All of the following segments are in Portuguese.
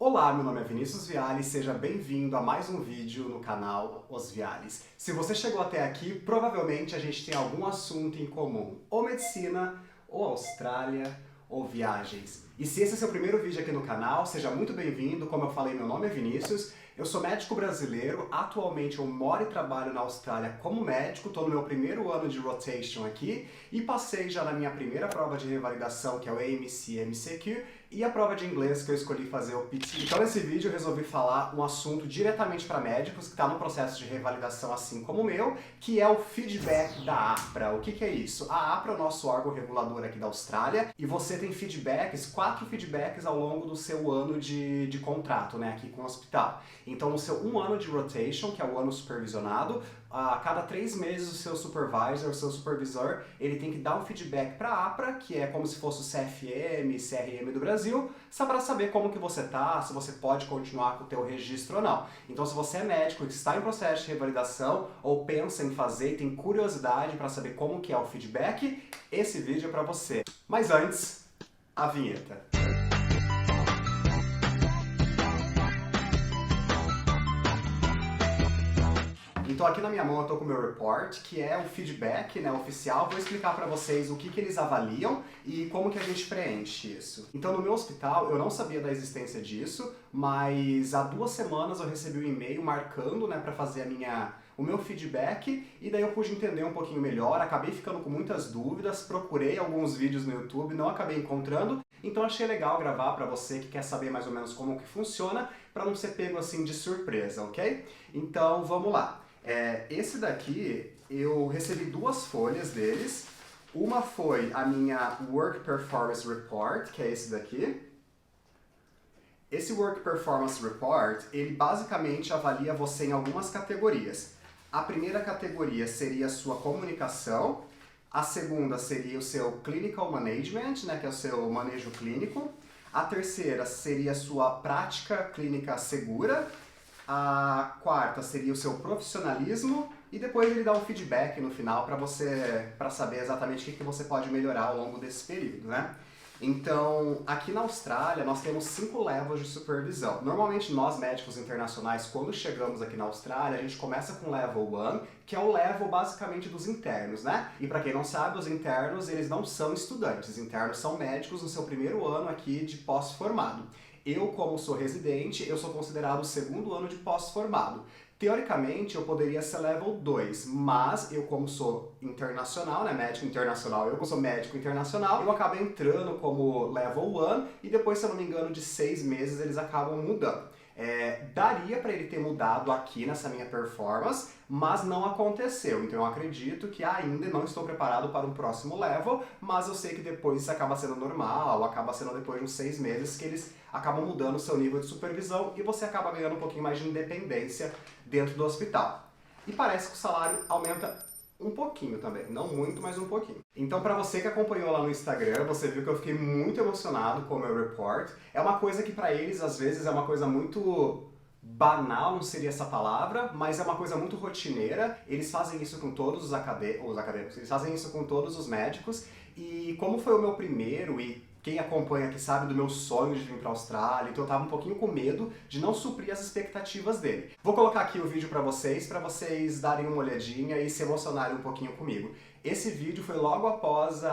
Olá, meu nome é Vinícius Viales, seja bem-vindo a mais um vídeo no canal Os Viales. Se você chegou até aqui, provavelmente a gente tem algum assunto em comum, ou medicina, ou Austrália, ou viagens. E se esse é seu primeiro vídeo aqui no canal, seja muito bem-vindo. Como eu falei, meu nome é Vinícius, eu sou médico brasileiro, atualmente eu moro e trabalho na Austrália como médico, estou no meu primeiro ano de rotation aqui e passei já na minha primeira prova de revalidação, que é o AMC/MCQ, e a prova de inglês que eu escolhi fazer o PT. Então nesse vídeo eu resolvi falar um assunto diretamente para médicos que está no processo de revalidação assim como o meu, que é o feedback da APRA. O que é isso? A APRA é o nosso órgão regulador aqui da Austrália e você tem feedbacks, 4 feedbacks ao longo do seu ano de contrato, né, aqui com o hospital. Então no seu 1 ano de rotation, que é o ano supervisionado, a cada 3 meses o seu supervisor, o seu supervisor, ele tem que dar um feedback para a APRA, que é como se fosse o CFM, CRM do Brasil, só para saber como que você tá, se você pode continuar com o teu registro ou não. Então se você é médico e está em processo de revalidação ou pensa em fazer e tem curiosidade para saber como que é o feedback, esse vídeo é para você. Mas antes, a vinheta. Então aqui na minha mão eu tô com o meu report, que é o feedback, né, oficial. Vou explicar para vocês o que eles avaliam e como que a gente preenche isso. Então no meu hospital eu não sabia da existência disso, mas há 2 semanas eu recebi um e-mail marcando, né, para fazer o meu feedback, e daí eu pude entender um pouquinho melhor, acabei ficando com muitas dúvidas, procurei alguns vídeos no YouTube, não acabei encontrando, então achei legal gravar para você que quer saber mais ou menos como que funciona, para não ser pego assim de surpresa, ok? Então vamos lá. Esse daqui, eu recebi 2 folhas deles. Uma foi a minha Work Performance Report, que é esse daqui. Esse Work Performance Report, ele basicamente avalia você em algumas categorias. A primeira categoria seria a sua comunicação, a segunda seria o seu Clinical Management, né, que é o seu manejo clínico, a terceira seria a sua prática clínica segura, a quarta seria o seu profissionalismo e depois ele dá um feedback no final para saber exatamente o que você pode melhorar ao longo desse período, né? Então, aqui na Austrália, nós temos 5 levels de supervisão. Normalmente, nós médicos internacionais, quando chegamos aqui na Austrália, a gente começa com level 1, que é o level basicamente dos internos, né? E para quem não sabe, os internos, eles não são estudantes. Os internos são médicos no seu primeiro ano aqui de pós-formado. Eu, como sou residente, eu sou considerado o 2º ano de pós-formado. Teoricamente, eu poderia ser level 2, mas eu, como sou internacional, né, médico internacional, eu como sou médico internacional, eu acabo entrando como level 1 e depois, se eu não me engano, de 6 meses eles acabam mudando. Daria para ele ter mudado aqui nessa minha performance, mas não aconteceu. Então eu acredito que ainda não estou preparado para um próximo level, mas eu sei que depois isso acaba sendo normal, acaba sendo depois de uns 6 meses que eles acabam mudando o seu nível de supervisão e você acaba ganhando um pouquinho mais de independência dentro do hospital. E parece que o salário aumenta um pouquinho também, não muito, mas um pouquinho. Então, para você que acompanhou lá no Instagram, você viu que eu fiquei muito emocionado com o meu report. É uma coisa que para eles, às vezes, é uma coisa muito banal, não seria essa palavra, mas é uma coisa muito rotineira. Eles fazem isso com todos os acadêmicos, eles fazem isso com todos os médicos. E como foi o meu primeiro, e quem acompanha aqui sabe do meu sonho de vir para a Austrália, então eu tava um pouquinho com medo de não suprir as expectativas dele. Vou colocar aqui o vídeo para vocês darem uma olhadinha e se emocionarem um pouquinho comigo. Esse vídeo foi logo após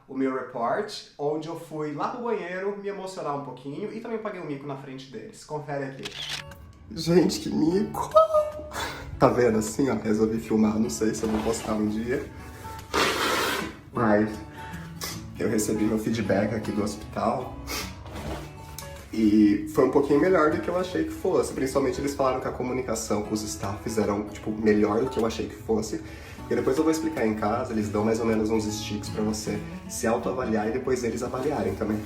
o meu report, onde eu fui lá pro banheiro me emocionar um pouquinho e também paguei um mico na frente deles. Confere aqui. Gente, que mico! Tá vendo assim, ó? Resolvi filmar, não sei se eu vou postar um dia. Mas eu recebi meu feedback aqui do hospital e foi um pouquinho melhor do que eu achei que fosse. Principalmente eles falaram que a comunicação com os staffs era melhor do que eu achei que fosse. E depois eu vou explicar em casa, eles dão mais ou menos uns sticks pra você se autoavaliar e depois eles avaliarem também.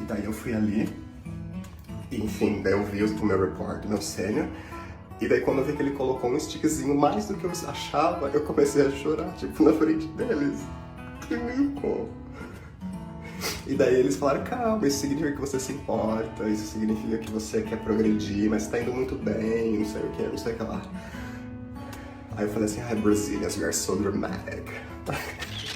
E daí eu fui ali, e, enfim, daí eu vi o meu report, meu sênior. E daí quando eu vi que ele colocou um stickzinho mais do que eu achava, eu comecei a chorar, tipo, na frente deles. Que mico! E daí eles falaram, calma, isso significa que você se importa, isso significa que você quer progredir, mas tá indo muito bem, não sei o que, não sei o que lá. Aí eu falei assim, Brazilians, we are so dramatic.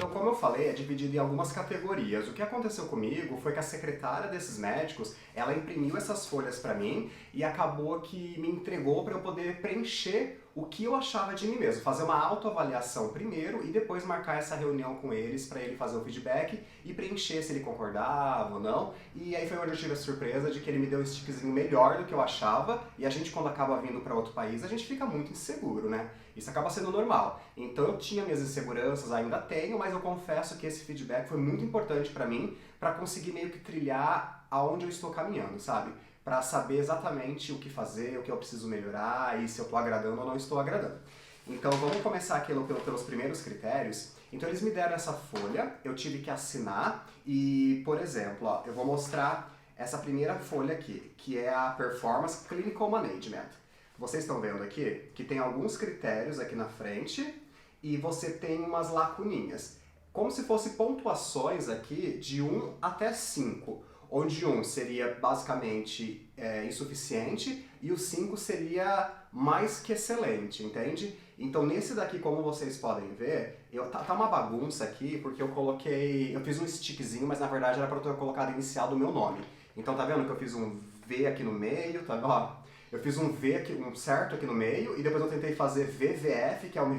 Então, como eu falei, é dividido em algumas categorias. O que aconteceu comigo foi que a secretária desses médicos, ela imprimiu essas folhas para mim e acabou que me entregou para eu poder preencher o que eu achava de mim mesmo, fazer uma autoavaliação primeiro e depois marcar essa reunião com eles para ele fazer o feedback e preencher se ele concordava ou não. E aí foi onde eu tive a surpresa de que ele me deu um stickzinho melhor do que eu achava, e a gente, quando acaba vindo para outro país, a gente fica muito inseguro, né? Isso acaba sendo normal. Então eu tinha minhas inseguranças, ainda tenho, mas eu confesso que esse feedback foi muito importante para mim, para conseguir meio que trilhar aonde eu estou caminhando, sabe? Para saber exatamente o que fazer, o que eu preciso melhorar e se eu estou agradando ou não estou agradando. Então vamos começar aqui pelos primeiros critérios. Então eles me deram essa folha, eu tive que assinar e, por exemplo, ó, eu vou mostrar essa primeira folha aqui, que é a Performance Clinical Management. Vocês estão vendo aqui que tem alguns critérios aqui na frente e você tem umas lacuninhas. Como se fosse pontuações aqui de 1 até 5. Onde 1 seria basicamente insuficiente e o 5 seria mais que excelente, entende? Então nesse daqui, como vocês podem ver, tá uma bagunça aqui porque eu fiz um stickzinho, mas na verdade era para eu ter colocado a inicial do meu nome. Então tá vendo que eu fiz um V aqui no meio, tá vendo? Ó, eu fiz um V aqui, um certo aqui no meio, e depois eu tentei fazer VVF, que é o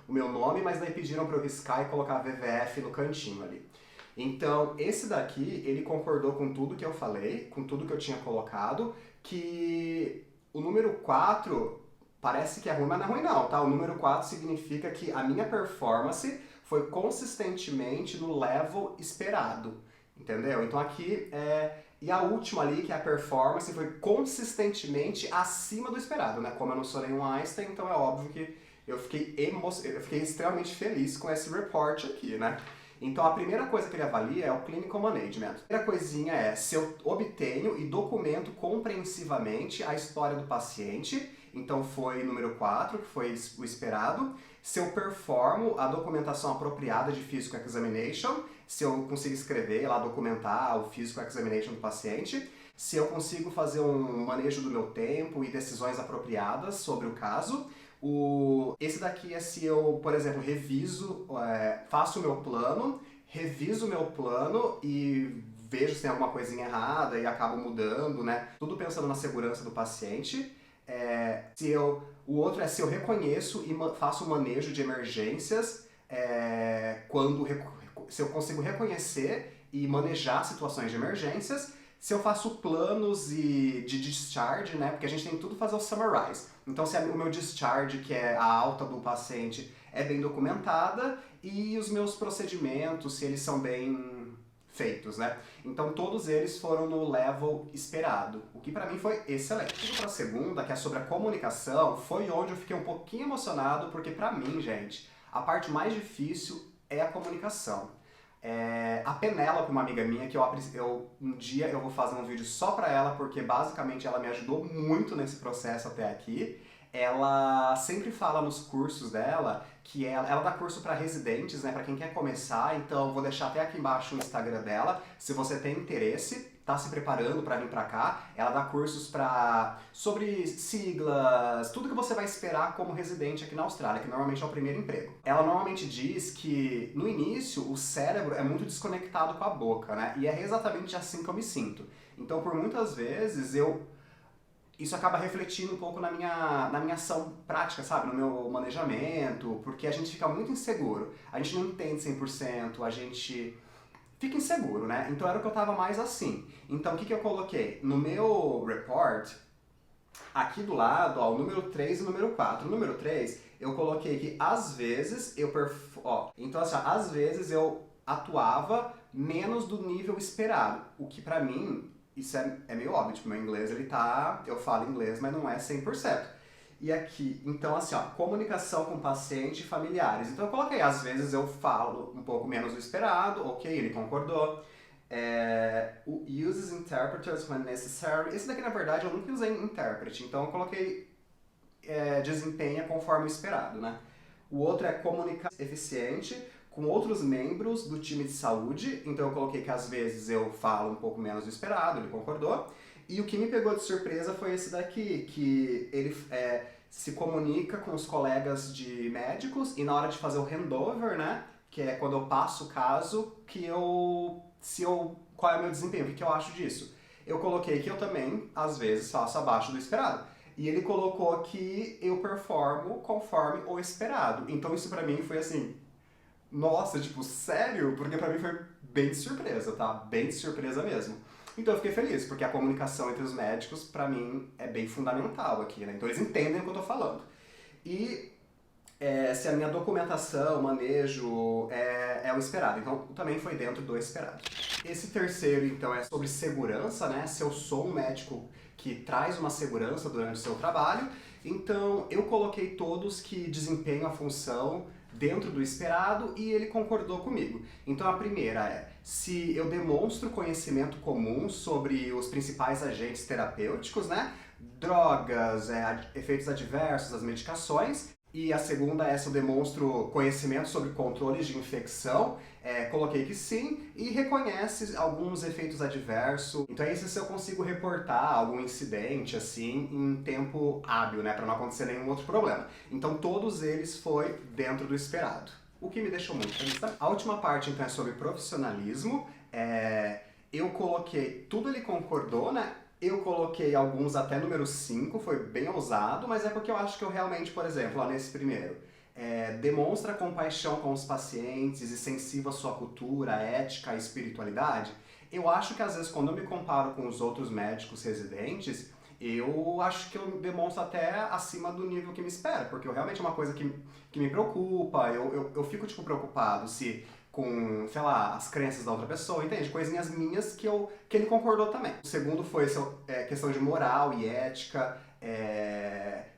meu nome, mas daí pediram para eu riscar e colocar VVF no cantinho ali. Então, esse daqui, ele concordou com tudo que eu falei, com tudo que eu tinha colocado, que o número 4 parece que é ruim, mas não é ruim não, tá? O número 4 significa que a minha performance foi consistentemente no level esperado, entendeu? Então aqui E a última ali, que é a performance, foi consistentemente acima do esperado, né? Como eu não sou nenhum Einstein, então é óbvio que eu fiquei extremamente feliz com esse report aqui, né? Então a primeira coisa que ele avalia é o Clinical Management. A primeira coisinha é se eu obtenho e documento compreensivamente a história do paciente, então foi número 4, que foi o esperado. Se eu performo a documentação apropriada de Physical Examination, se eu consigo escrever lá, documentar o Physical Examination do paciente, se eu consigo fazer um manejo do meu tempo e decisões apropriadas sobre o caso. Esse daqui é se eu, por exemplo, faço o meu plano, reviso o meu plano e vejo se tem alguma coisinha errada e acabo mudando, né? Tudo pensando na segurança do paciente. O outro é se eu reconheço e faço um manejo de emergências, se eu consigo reconhecer e manejar situações de emergências, se eu faço planos de discharge, né? Porque a gente tem tudo fazer o summarize. Então, se o meu discharge, que é a alta do paciente, é bem documentada, e os meus procedimentos, se eles são bem feitos, né? Então, todos eles foram no level esperado, o que pra mim foi excelente. Indo pra segunda, que é sobre a comunicação, foi onde eu fiquei um pouquinho emocionado, porque pra mim, gente, a parte mais difícil é a comunicação. A Penélope, uma amiga minha, que um dia eu vou fazer um vídeo só pra ela, porque basicamente ela me ajudou muito nesse processo até aqui. Ela sempre fala nos cursos dela que ela dá curso para residentes, né, para quem quer começar, então vou deixar até aqui embaixo o Instagram dela, se você tem interesse, tá se preparando para vir para cá, ela dá cursos sobre siglas, tudo que você vai esperar como residente aqui na Austrália, que normalmente é o primeiro emprego. Ela normalmente diz que no início o cérebro é muito desconectado com a boca, né, e é exatamente assim que eu me sinto. Então por muitas vezes isso acaba refletindo um pouco na minha ação prática, sabe? No meu manejamento, porque a gente fica muito inseguro. A gente não entende 100%, a gente fica inseguro, né? Então era o que eu tava mais assim. Então o que eu coloquei? No meu report, aqui do lado, ó, o número 3 e o número 4. O número 3, eu coloquei que às vezes então assim, às vezes eu atuava menos do nível esperado, o que pra mim isso é meio óbvio, tipo, meu inglês eu falo inglês, mas não é 100%. E aqui, então assim, ó, comunicação com paciente e familiares. Então eu coloquei, às vezes eu falo um pouco menos do esperado, ok, ele concordou. Uses interpreters when necessary. Esse daqui, na verdade, eu nunca usei intérprete, então eu coloquei desempenha conforme o esperado, né? O outro é comunicação eficiente com outros membros do time de saúde, então eu coloquei que às vezes eu falo um pouco menos do esperado, ele concordou. E o que me pegou de surpresa foi esse daqui, que ele se comunica com os colegas de médicos e na hora de fazer o handover, né, que é quando eu passo o caso, qual é o meu desempenho, o que eu acho disso. Eu coloquei que eu também, às vezes, faço abaixo do esperado. E ele colocou que eu performo conforme o esperado. Então isso pra mim foi assim, nossa, tipo, sério? Porque pra mim foi bem de surpresa, tá? Bem de surpresa mesmo. Então eu fiquei feliz, porque a comunicação entre os médicos, pra mim, é bem fundamental aqui, né? Então eles entendem o que eu tô falando. E se a minha documentação, manejo é o esperado. Então também foi dentro do esperado. Esse terceiro, então, é sobre segurança, né? Se eu sou um médico que traz uma segurança durante o seu trabalho, então eu coloquei todos que desempenham a função dentro do esperado e ele concordou comigo. Então a primeira é, se eu demonstro conhecimento comum sobre os principais agentes terapêuticos, né? Drogas, efeitos adversos das medicações. E a segunda é se eu demonstro conhecimento sobre controles de infecção, coloquei que sim, e reconhece alguns efeitos adversos. Então é isso, se eu consigo reportar algum incidente assim em tempo hábil, né, para não acontecer nenhum outro problema. Então todos eles foi dentro do esperado, o que me deixou muito feliz. A última parte então é sobre profissionalismo. Eu coloquei, tudo ele concordou, né? Eu coloquei alguns até número 5, foi bem ousado, mas é porque eu acho que eu realmente, por exemplo, lá nesse primeiro, demonstra compaixão com os pacientes e sensível à sua cultura, ética e espiritualidade. Eu acho que às vezes quando eu me comparo com os outros médicos residentes, eu acho que eu demonstro até acima do nível que me espera, porque realmente é uma coisa que me preocupa, eu fico tipo preocupado se com, sei lá, as crenças da outra pessoa, entende? Coisinhas minhas que ele concordou também. O segundo foi questão de moral e ética,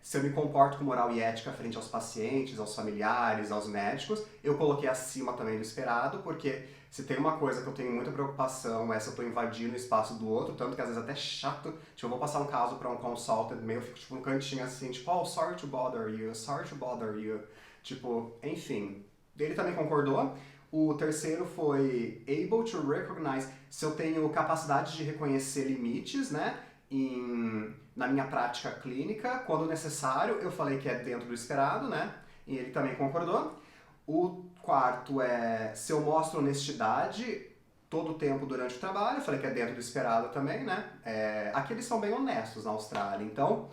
se eu me comporto com moral e ética frente aos pacientes, aos familiares, aos médicos. Eu coloquei acima também do esperado, porque se tem uma coisa que eu tenho muita preocupação é se eu tô invadindo o espaço do outro, tanto que às vezes é até chato, tipo, eu vou passar um caso pra um consultant meu, eu fico tipo num cantinho assim, tipo, oh, sorry to bother you, tipo, enfim. Ele também concordou. O terceiro foi able to recognize, se eu tenho capacidade de reconhecer limites, né, na minha prática clínica, quando necessário. Eu falei que é dentro do esperado, né, e ele também concordou. O quarto é se eu mostro honestidade todo o tempo durante o trabalho, eu falei que é dentro do esperado também, né. Aqui eles são bem honestos na Austrália, então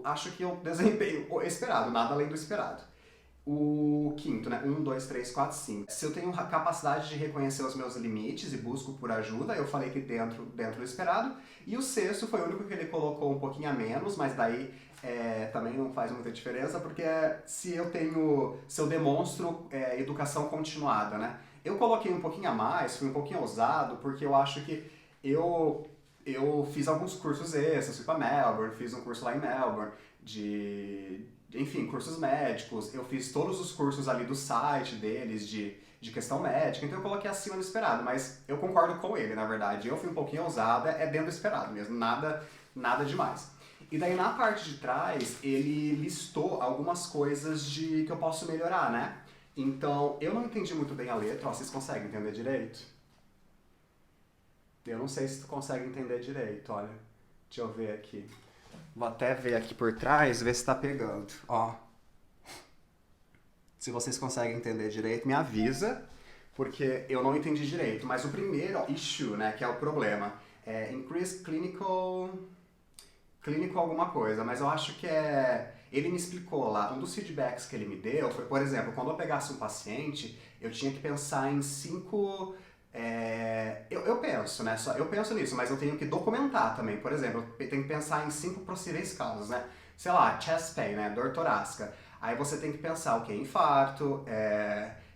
acho que eu desempenho o esperado, nada além do esperado. O quinto, né? 1, 2, 3, 4, 5. Se eu tenho capacidade de reconhecer os meus limites e busco por ajuda, eu falei que dentro do esperado. E o sexto foi o único que ele colocou um pouquinho a menos, mas daí também não faz muita diferença, porque se eu demonstro educação continuada, né? Eu coloquei um pouquinho a mais, fui um pouquinho ousado, porque eu acho que eu fiz alguns cursos extras, fui pra Melbourne, fiz um curso lá em Melbourne, enfim, cursos médicos, eu fiz todos os cursos ali do site deles de questão médica, então eu coloquei acima do esperado, mas eu concordo com ele, na verdade. Eu fui um pouquinho ousada, é dentro do esperado mesmo, nada demais. E daí na parte de trás, ele listou algumas coisas que eu posso melhorar, né? Então, eu não entendi muito bem a letra, ó, vocês conseguem entender direito? Eu não sei se tu consegue entender direito, olha. Deixa eu ver aqui. Vou até ver aqui por trás, ver se tá pegando, ó. Se vocês conseguem entender direito, me avisa, porque eu não entendi direito. Mas o primeiro, ó, issue, né, que é o problema, é increased clinical alguma coisa, mas eu acho que ele me explicou lá, um dos feedbacks que ele me deu foi, por exemplo, quando eu pegasse um paciente, eu tinha que pensar em 5... eu penso, né? Eu penso nisso, mas eu tenho que documentar também. Por exemplo, eu tenho que pensar em 5 possíveis casos, né? Sei lá, chest pain, né? Dor torácica. Aí você tem que pensar o que é infarto,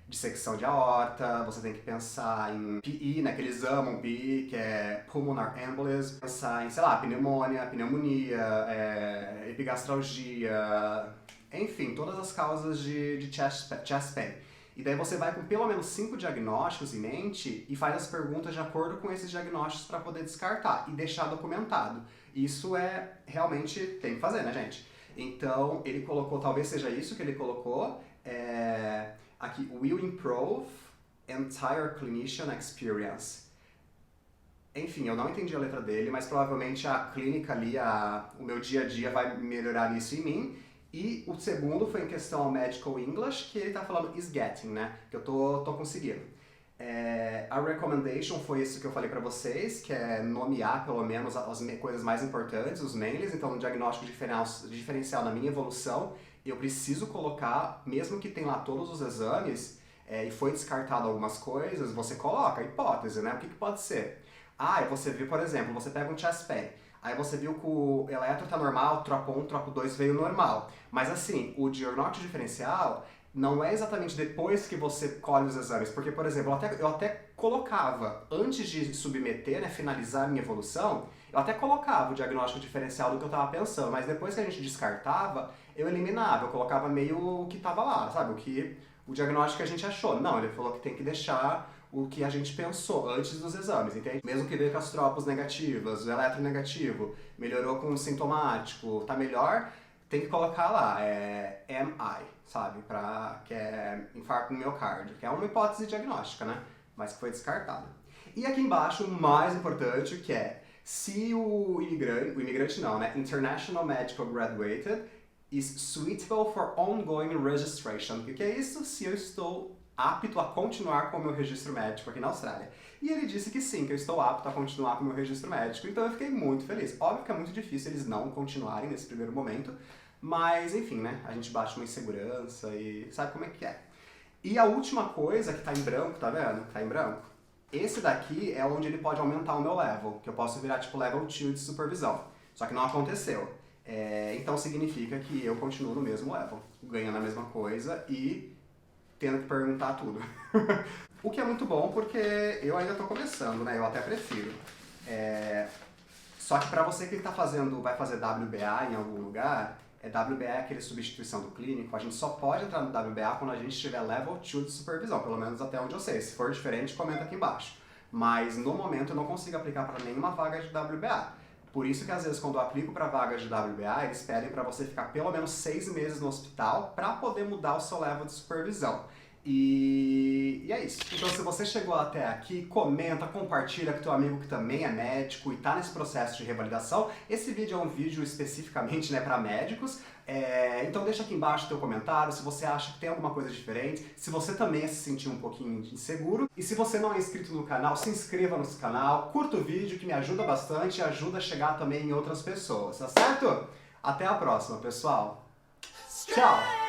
dissecção de aorta, você tem que pensar em PE, né? Que eles amam PE, que é pulmonar embolism. Pensar em, sei lá, pneumonia, epigastralgia, enfim, todas as causas de chest pain. E daí você vai com pelo menos 5 diagnósticos em mente e faz as perguntas de acordo com esses diagnósticos para poder descartar e deixar documentado. Isso realmente tem que fazer, né, gente? Então, ele colocou, talvez seja isso que ele colocou, aqui, will improve entire clinician experience. Enfim, eu não entendi a letra dele, mas provavelmente a clínica ali, o meu dia a dia vai melhorar isso em mim. E o segundo foi em questão ao Medical English, que ele tá falando is getting, né? Que eu tô conseguindo. A recommendation foi isso que eu falei pra vocês, que é nomear pelo menos as coisas mais importantes, os mainlys. Então, no diagnóstico diferencial na minha evolução, eu preciso colocar, mesmo que tenha lá todos os exames, e foi descartado algumas coisas, você coloca a hipótese, né? O que pode ser? Você viu, por exemplo, você pega um chest pain, aí você viu que o eletro tá normal, tropo 1, tropo 2 veio normal. Mas assim, o diagnóstico diferencial não é exatamente depois que você colhe os exames, porque, por exemplo, eu até colocava, antes de submeter, né, finalizar a minha evolução, eu até colocava o diagnóstico diferencial do que eu tava pensando, mas depois que a gente descartava, eu eliminava, eu colocava meio o que tava lá, sabe? O diagnóstico que a gente achou. Não, ele falou que tem que deixar o que a gente pensou antes dos exames, entende? Mesmo que veio com as tropos negativas, o eletro negativo, melhorou com o sintomático, tá melhor, tem que colocar lá, MI, sabe? Que é infarto no miocárdio, que é uma hipótese diagnóstica, né? Mas que foi descartada. E aqui embaixo, o mais importante, que é se o imigrante não, né? International Medical Graduated is suitable for ongoing registration. O que é isso? Se eu estou apto a continuar com o meu registro médico aqui na Austrália. E ele disse que sim, que eu estou apto a continuar com o meu registro médico, então eu fiquei muito feliz. Óbvio que é muito difícil eles não continuarem nesse primeiro momento, mas enfim, né, a gente bate uma insegurança e sabe como é que é. E a última coisa que tá em branco, tá vendo? Tá em branco. Esse daqui é onde ele pode aumentar o meu level, que eu posso virar tipo level 2 de supervisão. Só que não aconteceu. Então significa que eu continuo no mesmo level, ganhando a mesma coisa e tendo que perguntar tudo. O que é muito bom porque eu ainda tô começando, né? Eu até prefiro. Só que pra você que vai fazer WBA em algum lugar, WBA é aquele substituição do clínico, a gente só pode entrar no WBA quando a gente tiver level 2 de supervisão, pelo menos até onde eu sei. Se for diferente, comenta aqui embaixo. Mas no momento eu não consigo aplicar para nenhuma vaga de WBA. Por isso que às vezes quando eu aplico para vagas de WBA, eles pedem para você ficar pelo menos 6 meses no hospital para poder mudar o seu level de supervisão. E é isso. Então se você chegou até aqui, comenta, compartilha com teu amigo que também é médico e tá nesse processo de revalidação. Esse vídeo é um vídeo especificamente, né, para médicos. Então deixa aqui embaixo o teu comentário se você acha que tem alguma coisa diferente, se você também se sentiu um pouquinho inseguro. E se você não é inscrito no canal, se inscreva no canal, curta o vídeo que me ajuda bastante e ajuda a chegar também em outras pessoas, tá certo? Até a próxima, pessoal. Tchau!